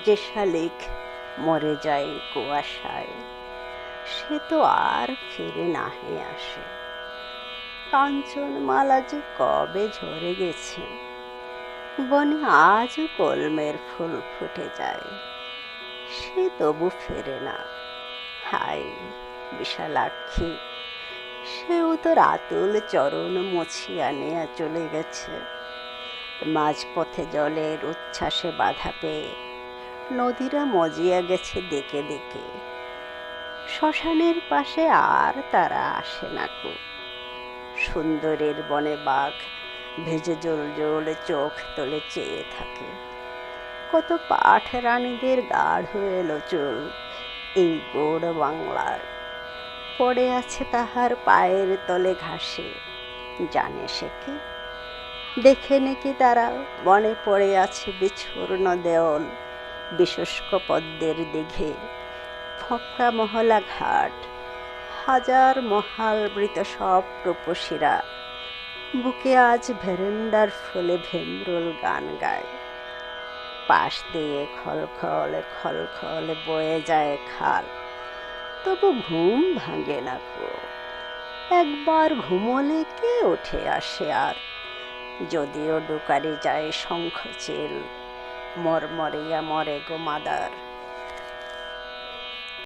যে শালিক মরে যায় কুয়াশায়, সে তো আর ফিরে নাহে আসে। কাঞ্চনমালা যে কবে ঝরে গেছে, বনে আজও কলমের ফুল ফুটে যায়, সে তবু ফেরে না। হায় বিশালাক্ষী, সেও তোর আতুল চরণ মুছিয়া নেয়া চলে গেছে। মাঝপথে জলের উচ্ছ্বাসে বাধা পেয়ে নদীরা মজিয়া গেছে দিকে দিকে। শ্মশানের পাশে আর তারা আসে না কো। সুন্দরের বনে বাঘ ভেজে জল জল চোখ তোলে চেয়ে থাকে। কত পাঠ রানীদের গাঢ় এলো চুল এই গৌড় বাংলার, পড়ে আছে তাহার পায়ের তলে ঘাসে। জানে সে কি? দেখে নাকি তারা বনে পড়ে আছে বিছূর্ণ দেওল, বিশুষ্ক পদ্মের দিঘে, ফোঁকা মহলা ঘাট, হাজার মহাল বৃত সব রূপসীরা বুকে আজ ভেরেন্ডার ফুলে ভেমরুল গান গায়। পাশ দিয়ে খলখল খলখল বয়ে যায় খাল, তবু ঘুম ভাঙে না কো। একবার ঘুমোলে কে উঠে আসে আর? যদিও ডুকারে যায় শঙ্খ চিল, মরমরিয়া মরে গো মাদার।